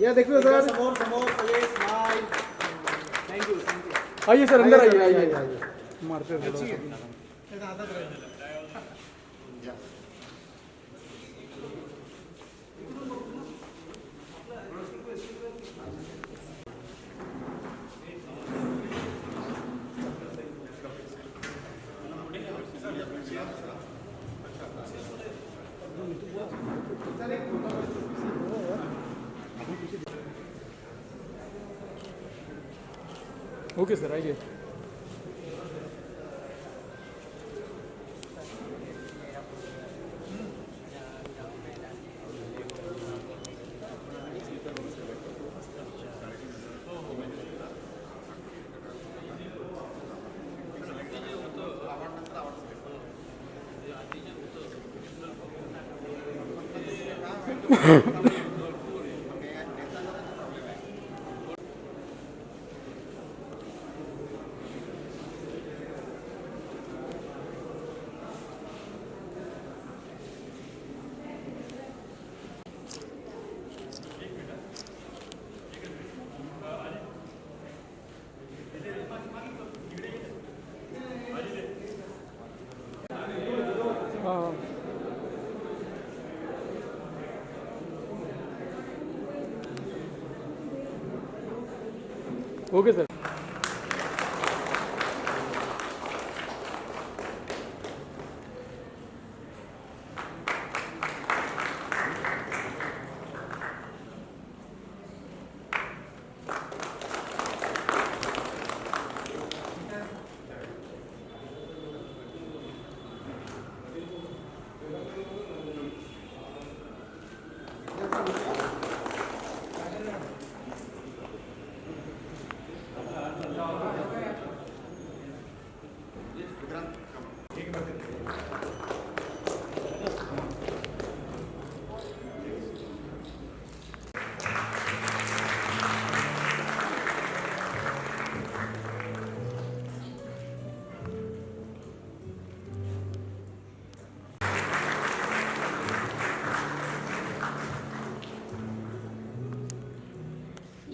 या देखिए सर, समोर समोर सगळे स्माइल. Thank you thank you. आइए सर, अंदर आइए आइए आइए. मारते हैं थोड़ा. ओके सर, आइए. हाँ. Okay sir.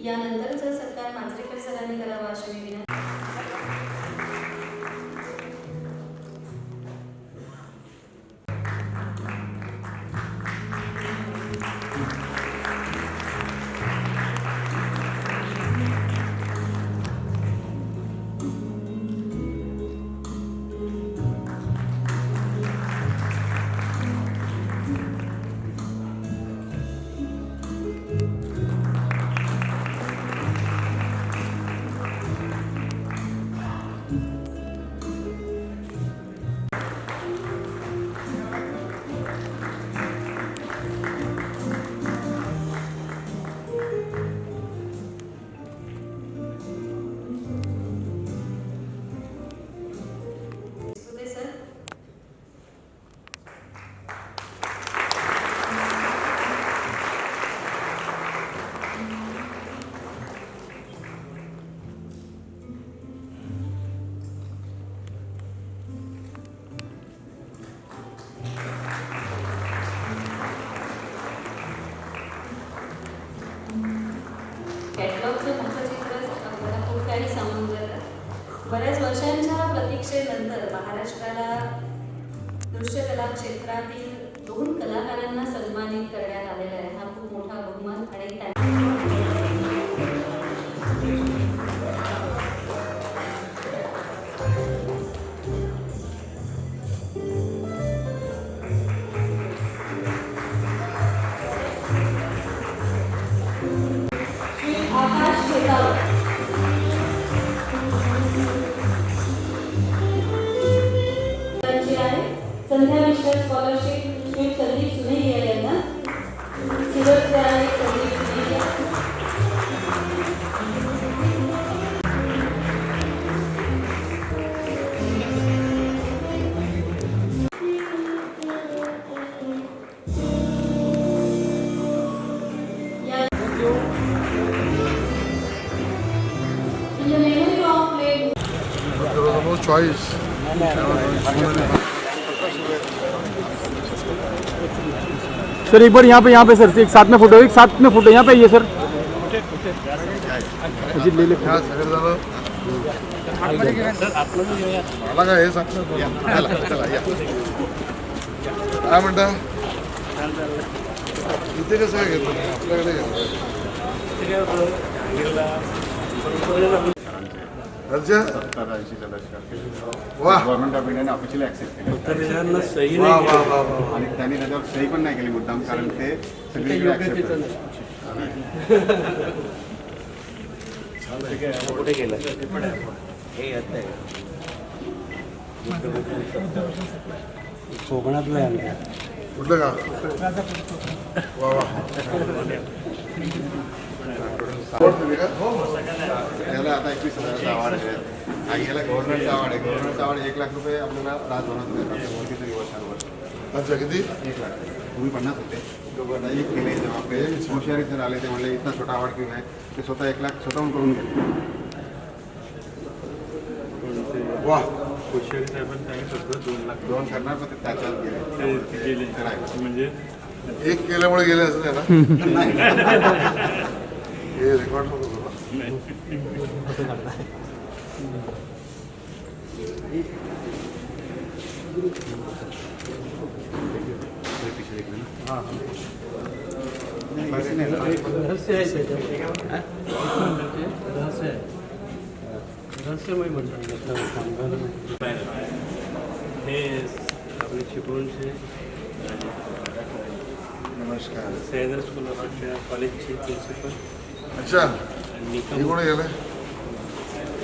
यानंतरचा सत्कार मांजरेकर सरांनी करावा अशी मी विनंती. कॅटलॉगचं मुख्य चित्रच आपल्याला खूप काही सांगून जातं. बऱ्याच वर्षांच्या प्रतीक्षेनंतर महाराष्ट्राला दृश्यकला क्षेत्रातील 2 कलाकारांना सन्मानित करण्यात आलेला आहे. हा खूप मोठा बहुमान आणि आकाश शेतावत संध्या मिश्र स्कॉलरशिप श्री संदीप सुनेरिया यांना सुरत संदीप सुनेरिया. No choice. सर एक बार यहाँ पे सर एक साथ में फोटो यहाँ पे ये सर अजित ले ले काय सगळं झालं मला काय हे सांग चला चला या काय म्हणता इथे कसं काय घेतो आपल्याकडे अच्छा वा गव्हर्नमेंट ऑफ इंडियाने ऑफिशियली ऍक्सेप्ट केलं वा वा वा वा आणि त्यांनी त्याच्यावर सही पण नाही केली मुद्दाम कारण ते सगळीकडे accept आहे. कुठलं का वा वा याला आता 21,000चा अवॉर्ड आहे आणि याला गव्हर्नरचा अवॉर्ड आहे. गव्हर्नरचा अवॉर्ड 1 लाख रुपये आपल्याला राजभवनातून देतात कितीतरी वर्षांवर. अच्छा किती 1 लाख तुम्ही 50 होते दोघांना एक केले जेव्हा आपले होशियारी सर आले ते म्हणले इतना छोटा अवॉर्ड क्यों है ते स्वतः 1 लाख स्वतःहून करून गेले. वा दोन करणार पण ते त्याच्यात गेले म्हणजे एक केल्यामुळे गेले असं नाही ना हे रेकॉर्ड नको करू. हे आपले चिपळूणचे नमस्कार सह्याद्री स्कूल ऑफ आर्ट कॉलेजचे प्रिन्सिपल अच्छा आणि हे कोण गेलं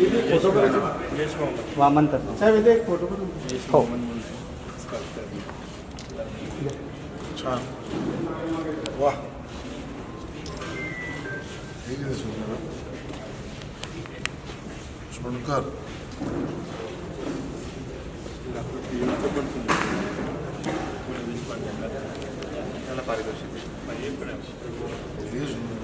यश मोहम्मद वामन तर साहेब इथे एक फोटो करून यश मोहम्मद छान वा हे किती सुंदर सोनकर त्याला पारितोषिक हे सुंदर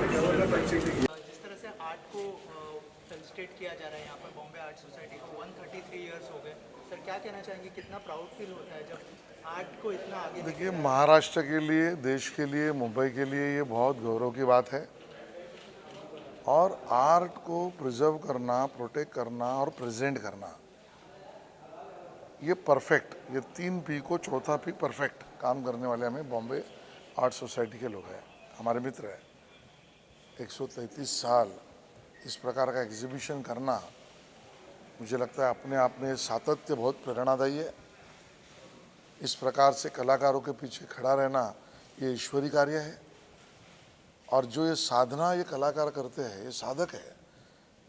जिस तरह से आर्ट को फेलिसिटेट किया जा रहा है यहाँ पर बॉम्बे आर्ट सोसाइटी को 133 इयर्स हो गए सर क्या कहना चाहेंगे कितना प्राउड फील होता है जब आर्ट को इतना आगे देखिए महाराष्ट्र के लिए देश के लिए मुंबई के लिए ये बहुत गौरव की बात है और आर्ट को प्रिजर्व करना प्रोटेक्ट करना और प्रेजेंट करना ये परफेक्ट ये 3 पी को चौथा पी परफेक्ट काम करने वाले हमें बॉम्बे आर्ट सोसाइटी के लोग हैं हमारे मित्र हैं 133 साल इस प्रकार का एग्जीबिशन करना मुझे लगता है अपने आप में सातत्य बहुत प्रेरणादायी है इस प्रकार से कलाकारों के पीछे खड़ा रहना ये ईश्वरी कार्य है और जो ये साधना ये कलाकार करते हैं ये साधक है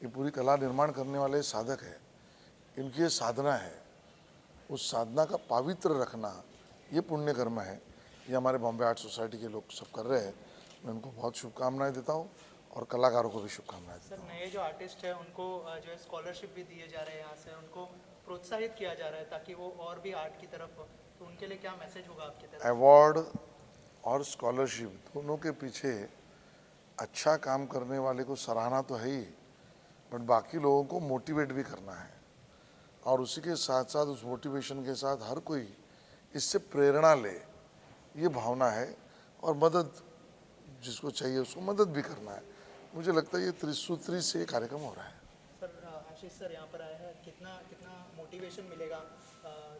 ये पूरी कला निर्माण करने वाले साधक है इनकी ये साधना है उस साधना का पवित्र रखना ये पुण्य कर्म है ये हमारे बॉम्बे आर्ट सोसाइटी के लोग सब कर रहे हैं मैं उनको बहुत शुभकामनाएं देता हूँ और कलाकारों को भी शुभकामनाएं देता सर हूँ नए जो आर्टिस्ट हैं उनको जो है स्कॉलरशिप भी दिए जा रहे हैं यहाँ से उनको प्रोत्साहित किया जा रहा है ताकि वो और भी आर्ट की तरफ तो उनके लिए क्या मैसेज होगा आपकी तरफ अवार्ड और स्कॉलरशिप दोनों के पीछे अच्छा काम करने वाले को सराहना तो है ही बट बाकी लोगों को मोटिवेट भी करना है और उसी के साथ साथ उस मोटिवेशन के साथ हर कोई इससे प्रेरणा ले ये भावना है और मदद जिसको चाहिए उसको मदद भी करना है मुझे लगता है ये त्रिसूत्री से ये कार्यक्रम हो रहा है सर आशीष सर यहाँ पर आए हैं कितना कितना मोटिवेशन मिलेगा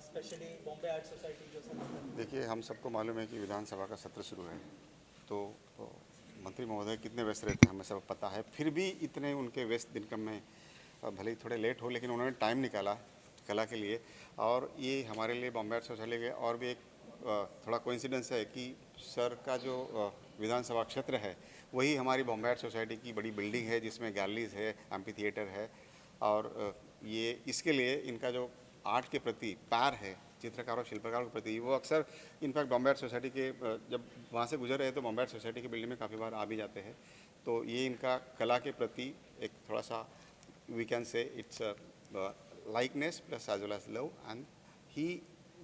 स्पेशली बॉम्बे आर्ट सोसाइटी जो सर देखिए हम सबको मालूम है कि विधानसभा का सत्र शुरू है तो मंत्री महोदय कितने व्यस्त रहते हैं हमें सब पता है फिर भी इतने उनके व्यस्त दिनक्रम में भले ही थोड़े लेट हो लेकिन उन्होंने टाइम निकाला कला के लिए और ये हमारे लिए बॉम्बे आर्ट सोसाइटी के और भी एक थोड़ा कोइंसिडेंस है कि सर का जो विधानसभा क्षेत्र है वही हमारी बॉम्बे आर्ट सोसाइटी की बड़ी बिल्डिंग है जिसमें गैलरीज है एम्फी थिएटर है और ये इसके लिए इनका जो आर्ट के प्रति प्यार है चित्रकारों शिल्पकारों के प्रति वो अक्सर इनफैक्ट बॉम्बे आर्ट सोसाइटी के जब वहाँ से गुजर रहे हैं तो बॉम्बे आर्ट सोसाइटी की बिल्डिंग में काफ़ी बार आ भी जाते हैं तो ये इनका कला के प्रति एक थोड़ा सा we can say it's likeness plus as well as love and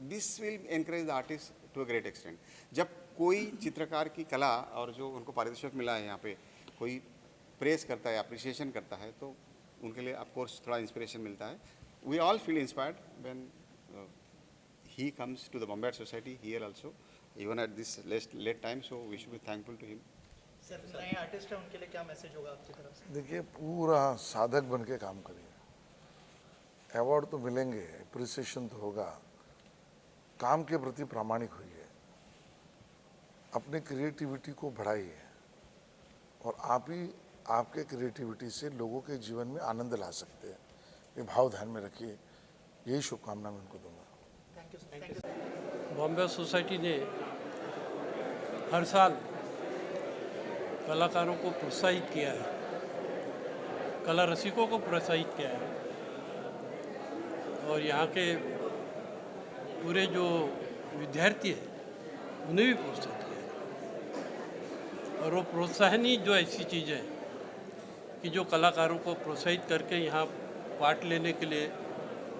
this will encourage the artist to a great extent. जब कोई चित्रकार की कला और जो उनको पारितोषिक मिला है यहाँ पे कोई प्रेस करता है अप्रिशिएशन करता है तो उनके लिए ऑफ कोर्स थोड़ा इंस्पिरेशन मिलता है. We all feel inspired when he comes to the Bombay Art Society here also, even at this late time, so we should be thankful to him. Sir नए artist हैं उनके लिए क्या message होगा आपकी तरफ से? देखिए, पूरा साधक बन के काम करिए. अवार्ड तो मिलेंगे, अप्रिसिएशन तो होगा, काम के प्रति प्रामाणिक होइए, अपने क्रिएटिविटी को बढ़ाइए और आप ही आपके क्रिएटिविटी से लोगों के जीवन में आनंद ला सकते हैं. ये भाव ध्यान में रखिए. यही शुभकामना मैं उनको दूंगा. Thank you sir. Thank you. Bombay society ने हर साल कलाकारों को प्रोत्साहित किया है, कला रसिकों को प्रोत्साहित किया है और यहाँ के पूरे जो विद्यार्थी हैं उन्हें भी प्रोत्साहित किया है. और वो प्रोत्साहन ही जो ऐसी चीज़ है कि जो कलाकारों को प्रोत्साहित करके यहाँ पार्ट लेने के लिए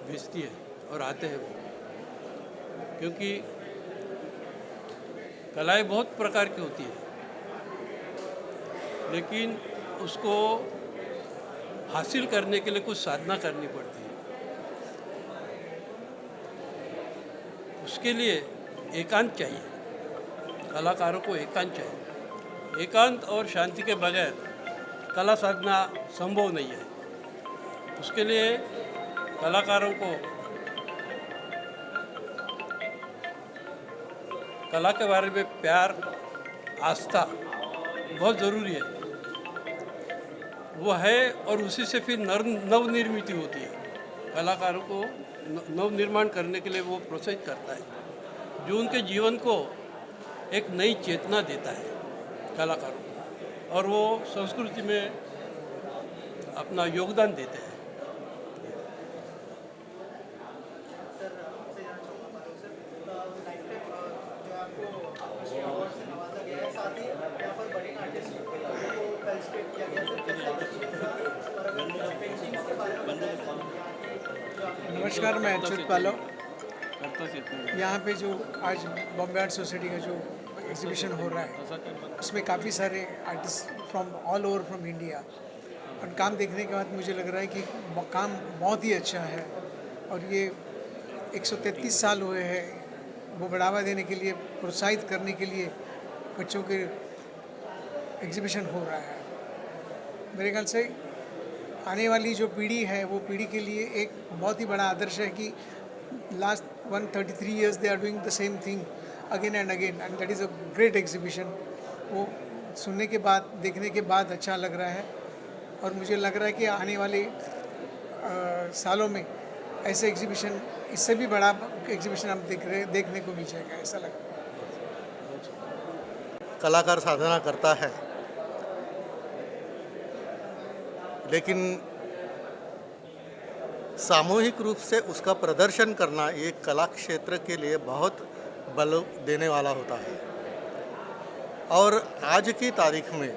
भेजती है और आते हैं वो. क्योंकि कलाएं बहुत प्रकार की होती है, लेकिन उसको हासिल करने के लिए कुछ साधना करनी पड़ती है. उसके लिए एकांत चाहिए, कलाकारों को एकांत चाहिए. एकांत और शांति के बगैर कला साधना संभव नहीं है. उसके लिए कलाकारों को कला के बारे में प्यार, आस्था बहुत ज़रूरी है. वो है और उसी से फिर नवनिर्मित होती है. कलाकारों को नवनिर्माण करने के लिए वो प्रोत्साहित करता है, जो उनके जीवन को एक नई चेतना देता है कलाकारों को, और वो संस्कृति में अपना योगदान देते हैं. सर आपसे जानना चाहूँगा मालूम सर लाइफ टाइम जो आपको अवार्ड से नवाजा गया है, साथ ही यहाँ पर बड़े आर्टिस्ट को फेलिसिटेट किया गया सर. कैसा पेंटिंग्स के बारे में बताया सर. नमस्कार, मैं अच्युत पालव. यहाँ पे जो आज बॉम्बे आर्ट सोसाइटी का जो एग्जीबिशन हो रहा है उसमें काफ़ी सारे artist from all over from India, और काम देखने के बाद मुझे लग रहा है कि काम बहुत ही अच्छा है. और ये 133 साल हुए हैं, वो बढ़ावा देने के लिए, प्रोत्साहित करने के लिए बच्चों के एग्जीबिशन हो रहा है. मेरे ख्याल से आने वाली जो पीढ़ी है वो पीढ़ी के लिए एक बहुत ही बड़ा आदर्श है कि last 133 years they are doing the same thing again and again, and that is a great exhibition. वो सुनने के बाद, देखने के बाद अच्छा लग रहा है. और मुझे लग रहा है कि आने वाले सालों में ऐसे एग्जीबिशन, इससे भी बड़ा एग्जीबिशन हम देखने को मिल जाएगा, ऐसा लग रहा है. कलाकार साधना करता है, लेकिन सामूहिक रूप से उसका प्रदर्शन करना ये कला क्षेत्र के लिए बहुत बल देने वाला होता है. और आज की तारीख में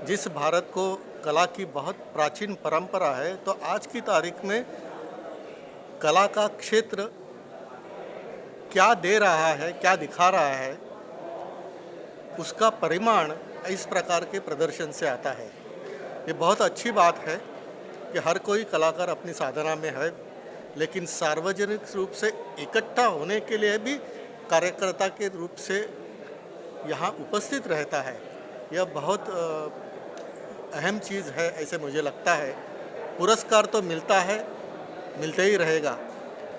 जिस भारत को कला की बहुत प्राचीन परंपरा है, तो आज की तारीख में कला का क्षेत्र क्या दे रहा है, क्या दिखा रहा है, उसका परिमाण इस प्रकार के प्रदर्शन से आता है. ये बहुत अच्छी बात है कि हर कोई कलाकार अपनी साधना में है, लेकिन सार्वजनिक रूप से इकट्ठा होने के लिए भी कार्यकर्ता के रूप से यहाँ उपस्थित रहता है. यह बहुत अहम चीज़ है, ऐसे मुझे लगता है. पुरस्कार तो मिलता है, मिलते ही रहेगा,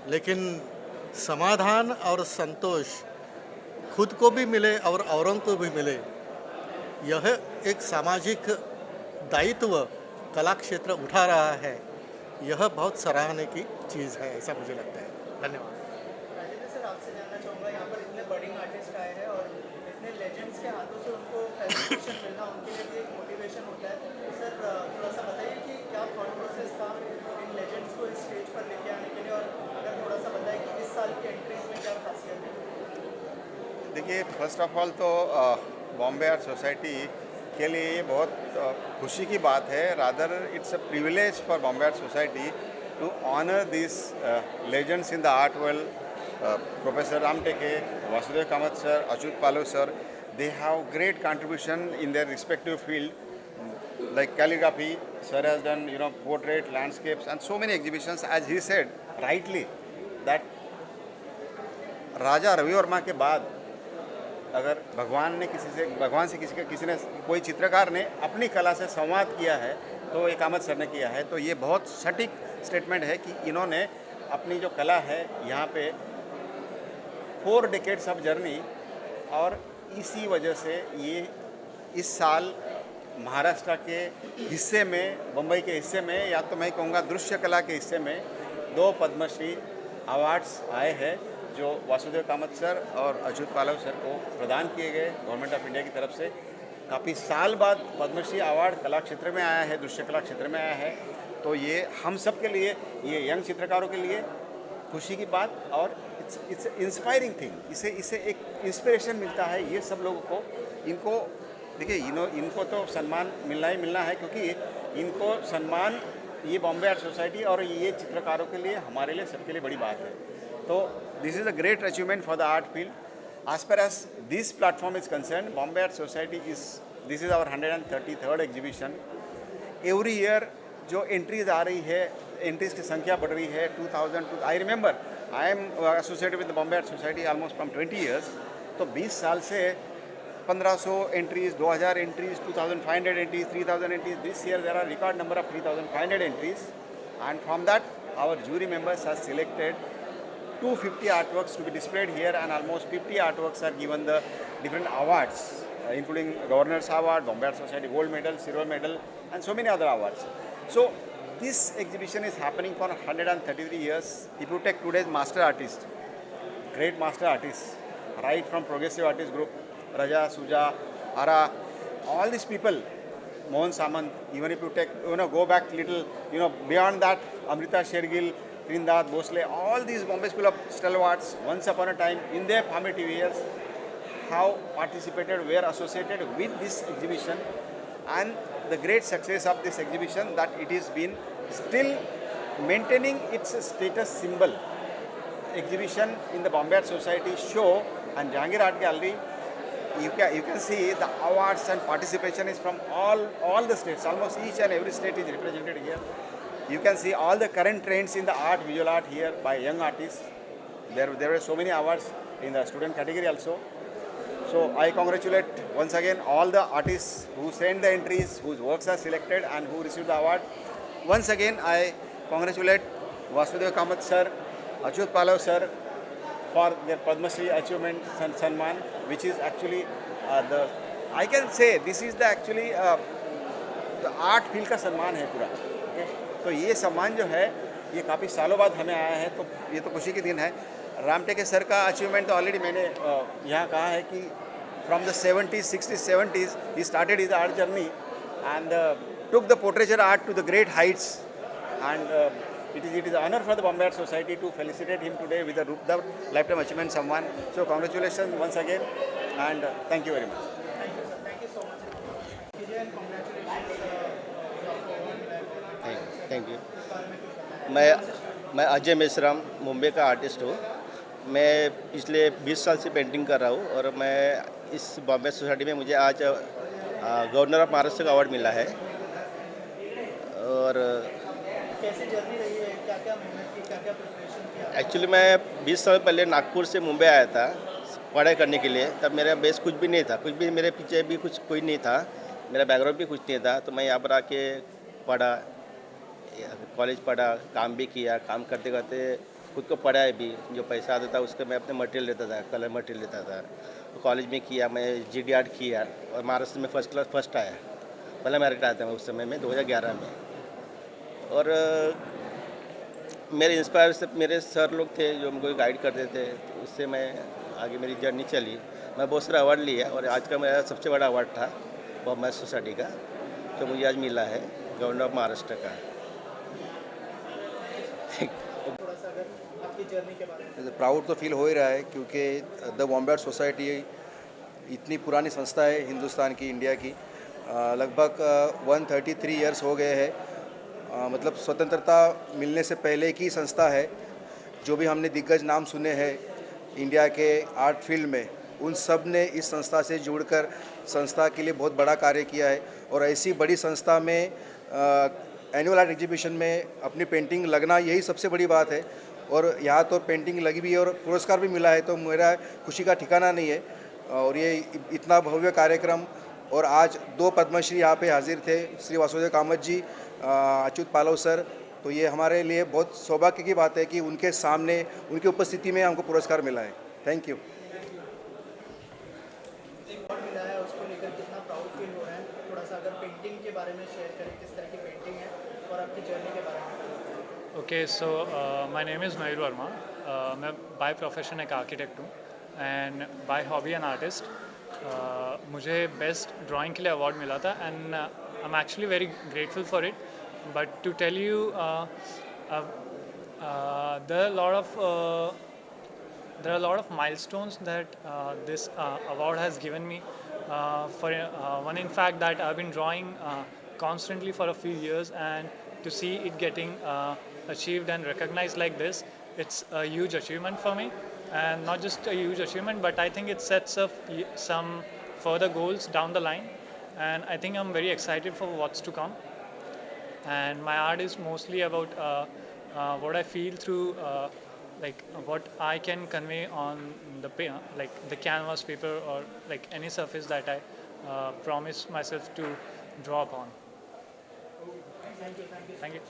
लेकिन समाधान और संतोष खुद को भी मिले और औरों को भी मिले, यह एक सामाजिक दायित्व कला क्षेत्र उठा रहा है. यह बहुत सराहने की चीज़ है, ऐसा मुझे लगता है. धन्यवाद. राजेंद्र सर आपसे जानना चाहूँगा, यहाँ पर इतने बडिंग आर्टिस्ट आए हैं और इतने लेजेंड्स के हाथों से उनको फेलिसिटेशन मिलना उनके लिए भी एक मोटिवेशन होता है. सर थोड़ा सा बताइए कि क्या थॉट प्रोसेस था इन लेजेंड्स को इस स्टेज पर लेके आने के लिए, और अगर थोड़ा सा बताएं कि इस साल की एंट्रीज में क्या खासियत है. देखिए, फर्स्ट ऑफ ऑल तो बॉम्बे आर्ट सोसाइटी के लिए ये बहुत खुशी की बात है. Rather it's a privilege for Bombay Art Society to honour this legends in the art world. Professor Ram Teke, Vasudev Kamat sir, Achyut Palav sir, they have great contribution in their respective field. like calligraphy. Sir has done, portrait, landscapes, and so many exhibitions. As he said rightly, that Raja Ravi Varma के बाद अगर भगवान से किसी ने कोई चित्रकार ने अपनी कला से संवाद किया है तो एक अहमद सर ने किया है। तो ये बहुत सटीक स्टेटमेंट है कि इन्होंने अपनी जो कला है यहाँ पे 4 डेकेड्स ऑफ जर्नी, और इसी वजह से ये इस साल महाराष्ट्र के हिस्से में, मुंबई के हिस्से में, या तो मैं कहूँगा दृश्य कला के हिस्से में 2 पद्मश्री अवार्ड्स आए हैं जो वासुदेव कामत सर और अच्युत पालव सर को प्रदान किए गए गवर्नमेंट ऑफ इंडिया की तरफ से। काफ़ी साल बाद पद्मश्री अवार्ड कला क्षेत्र में आया है, दृश्य कला क्षेत्र में आया है। तो ये हम सब के लिए, ये यंग चित्रकारों के लिए खुशी की बात, और इट्स इंस्पायरिंग थिंग। इससे एक इंस्पिरेशन मिलता है ये सब लोगों को। इनको देखिए, इनको तो सम्मान मिलना ही मिलना है, क्योंकि इनको सम्मान ये बॉम्बे आर्ट सोसाइटी और ये चित्रकारों के लिए, हमारे लिए, सबके लिए बड़ी बात है। तो this is a great achievement for the art field. As per as this platform is concern, Bombay Art Society this is our 133rd exhibition. Every year जो एंट्रीज आ रही है, एंट्रीज की संख्या बढ़ रही है। 2002 I remember, I am associated with the Bombay Art Society almost from 20 years. तो 20 साल से 1500 entries, 2000 entries, 2500 entries, 3000 entries. This year there are record number of 3500 entries, and from that our jury members have selected 250 artworks to be displayed here, and almost 50 artworks are given the different awards, including Governor's Award, Bombay Art Society Gold Medal, Silver Medal, and so many other awards. So this exhibition is happening for 133 years. If you take today's master artists, great master artists, right from Progressive Artist Group, Raja, Suja, Ara, all these people, Mohan Samant, even if you take, go back little, beyond that, Amrita Shergill, Trindad, Bhosle, all these Bombay School of stalwarts, once upon a time, in their formative years, have participated, were associated with this exhibition, and the great success of this exhibition that it has been still maintaining its status symbol. Exhibition in the Bombay Art Society show and Jahangir Art Gallery, you can see the awards and participation is from all the states. Almost each and every state is represented here. You can see all the current trends in the art, visual art here by young artists. There were so many awards in the student category also. So I congratulate once again all the artists who sent the entries, whose works are selected and who received the award. Once again I congratulate Vasudev Kamath sir, Achyut Palav sir for their Padma Shri achievement Sanman, which is actually I can say this is the actually the art field का सम्मान है पूरा। तो ये सम्मान जो है ये काफ़ी सालों बाद हमें आया है, तो ये तो खुशी के दिन है। राम टेके सर का अचीवमेंट तो ऑलरेडी मैंने यहाँ कहा है कि from the 70s, 60s, 70s he started his art journey and took the portraiture art to the great heights, and it is honor for the Bombay Art Society to felicitate him today with the Lifetime Achievement Samman. So congratulations once again, and thank you very much. Thank you so much. Vijay, and congratulations. Thank you. मैं अजय मेश्राम मुंबई का artist हूँ। मैं पिछले 20 साल से painting कर रहा हूँ, और मैं इस बॉम्बे सोसाइटी में मुझे आज गवर्नर ऑफ महाराष्ट्र का अवार्ड मिला है। और कैसी जर्नी रही है, क्या क्या मेहनत की, क्या क्या प्रिपरेशन किया? एक्चुअली मैं 20 साल पहले नागपुर से मुंबई आया था पढ़ाई करने के लिए। तब मेरा बेस कुछ भी नहीं था, कुछ भी मेरे पीछे भी कोई नहीं था, मेरा बैकग्राउंड भी कुछ नहीं था। तो मैं यहाँ पर आके पढ़ा, कॉलेज पढ़ा, काम भी किया, काम करते करते खुद को पढ़ाया भी। जो पैसा आता था उसका मैं अपने मटेरियल लेता था, कलर मटेरियल लेता था। तो कॉलेज में किया, मैं GD आर्ट किया और महाराष्ट्र में फर्स्ट आया। पहला मेरिट आया था मैं उस समय में 2011 में। और मेरे इंस्पायर से मेरे सर लोग थे जो हमको गाइड करते थे, तो उससे मैं आगे मेरी जर्नी चली। मैं बहुत सारे अवार्ड लिया, और आज का मेरा सबसे बड़ा अवार्ड था बॉम्बे सोसाइटी का, जो मुझे आज मिला है गवर्नर ऑफ महाराष्ट्र का। थोड़ा सा अगर आपकी जर्नी के बारे में। प्राउड तो फील हो ही रहा है, क्योंकि द बॉम्बे आर्ट सोसाइटी इतनी पुरानी संस्था है हिंदुस्तान की, इंडिया की। लगभग 133 ईयर्स हो गए हैं। मतलब स्वतंत्रता मिलने से पहले की संस्था है। जो भी हमने दिग्गज नाम सुने हैं इंडिया के आर्ट फील्ड में, उन सब ने इस संस्था से जुड़कर संस्था के लिए बहुत बड़ा कार्य किया है। और ऐसी बड़ी संस्था में एनुअल आर्ट एग्जीबिशन में अपनी पेंटिंग लगना यही सबसे बड़ी बात है। और यहाँ तो पेंटिंग लगी भी है और पुरस्कार भी मिला है, तो मेरा खुशी का ठिकाना नहीं है। और ये इतना भव्य कार्यक्रम, और आज 2 पद्मश्री यहाँ पे हाजिर थे, श्री वासुदेव कामत जी, अच्युत पालव सर। तो ये हमारे लिए बहुत सौभाग्य की बात है कि उनके सामने, उनकी उपस्थिति में हमको पुरस्कार मिला है। Thank you. अवार्ड मिला है उसको लेकर कितना प्राउड फील हो रहा है? थोड़ा सा अगर पेंटिंग के बारे में शेयर करें, किस तरह की पेंटिंग है और आपकी जर्नी के बारे में। Okay, so my name is Mayur Verma. मैं बाय प्रोफेशन एक आर्किटेक्ट हूँ and by hobby an artist. मुझे बेस्ट ड्राइंग के लिए अवार्ड मिला था and I am actually very grateful for it. But to tell you there are a lot of milestones that this award has given me. One, in fact, that I've been drawing constantly for a few years, and to see it getting achieved and recognized like this, it's a huge achievement for me. And not just a huge achievement, but I think it sets up some further goals down the line. And I think I'm very excited for what's to come. And my art is mostly about what I feel through like what I can convey on like the canvas paper or like any surface that I promise myself to draw upon. Thank you.